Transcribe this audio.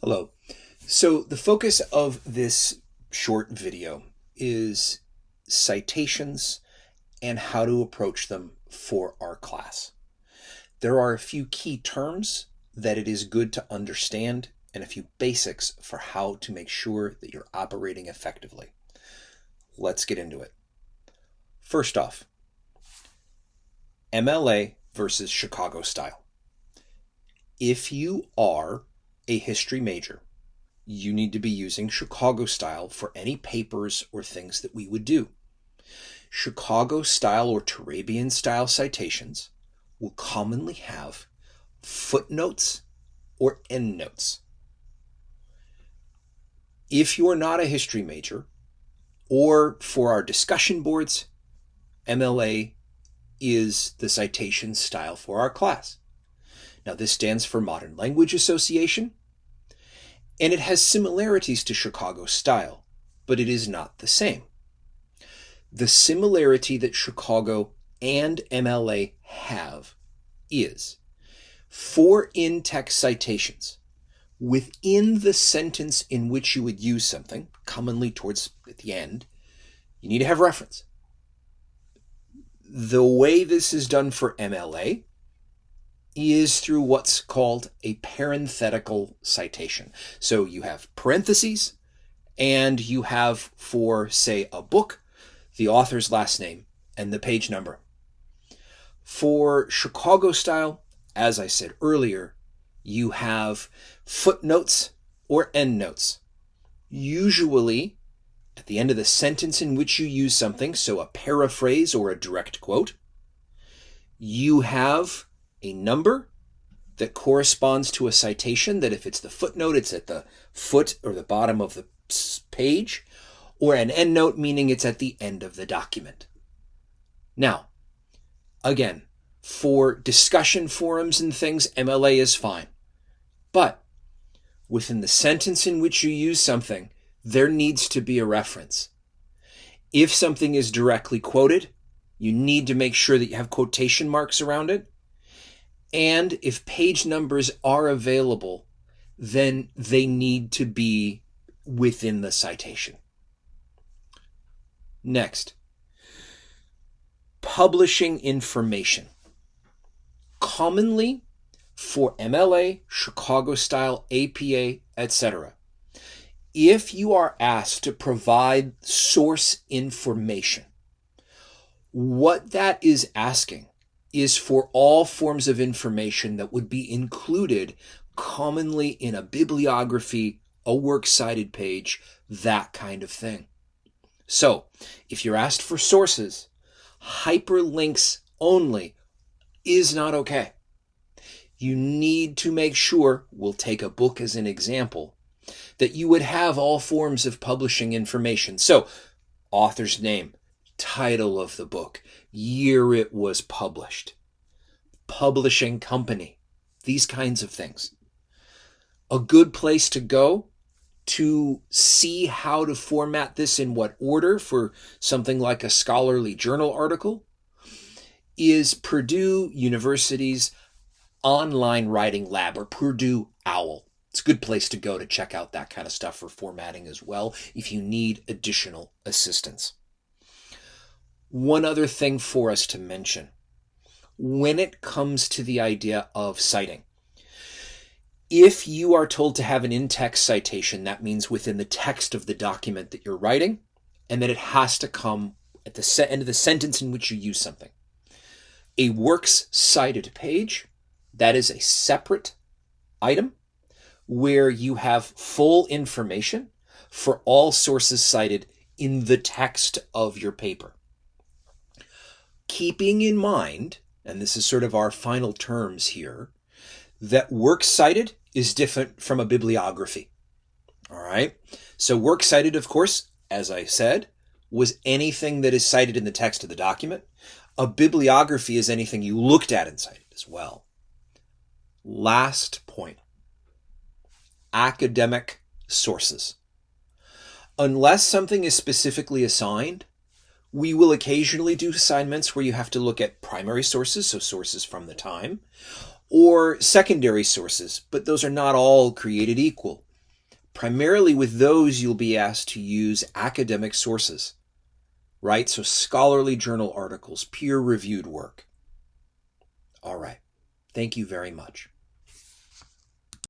Hello. So the focus of this short video is citations and how to approach them for our class. There are a few key terms that it is good to understand and a few basics for how to make sure that you're operating effectively. Let's get into it. First off, MLA versus Chicago style. If you are a history major, you need to be using Chicago style for any papers or things that we would do. Chicago style or Turabian style citations will commonly have footnotes or endnotes. If you're not a history major, or for our discussion boards, MLA is the citation style for our class. Now, this stands for Modern Language Association, and it has similarities to Chicago style, but it is not the same. The similarity that Chicago and MLA have is for in-text citations, within the sentence in which you would use something, commonly towards at the end, you need to have reference. The way this is done for MLA is through what's called a parenthetical citation. So you have parentheses, and you have, for, say, a book, the author's last name and the page number. For Chicago style, as I said earlier, you have footnotes or endnotes. Usually, at the end of the sentence in which you use something, so a paraphrase or a direct quote, you have a number that corresponds to a citation, that if it's the footnote, it's at the foot or the bottom of the page, or an endnote, meaning it's at the end of the document. Now, again, for discussion forums and things, MLA is fine. But within the sentence in which you use something, there needs to be a reference. If something is directly quoted, you need to make sure that you have quotation marks around it. And if page numbers are available, then they need to be within the citation. Next, publishing information. Commonly, for MLA, Chicago style, APA, etc., if you are asked to provide source information, what that is asking is for all forms of information that would be included commonly in a bibliography, a works cited page, that kind of thing. So, if you're asked for sources, hyperlinks only is not okay. You need to make sure, we'll take a book as an example, that you would have all forms of publishing information. So, author's name, title of the book, year it was published, publishing company, these kinds of things. A good place to go to see how to format this in what order for something like a scholarly journal article is Purdue University's online writing lab, or Purdue OWL. It's a good place to go to check out that kind of stuff for formatting as well if you need additional assistance. One other thing for us to mention, when it comes to the idea of citing, if you are told to have an in-text citation, that means within the text of the document that you're writing, and that it has to come at the end of the sentence in which you use something. A works cited page, that is a separate item where you have full information for all sources cited in the text of your paper. Keeping in mind, and this is sort of our final terms here, that works cited is different from a bibliography. All right? So works cited, of course, as I said, was anything that is cited in the text of the document. A bibliography is anything you looked at and cited as well. Last point. Academic sources. Unless something is specifically assigned, we will occasionally do assignments where you have to look at primary sources, so sources from the time, or secondary sources, but those are not all created equal. Primarily with those, you'll be asked to use academic sources, right? So scholarly journal articles, peer-reviewed work. All right. Thank you very much.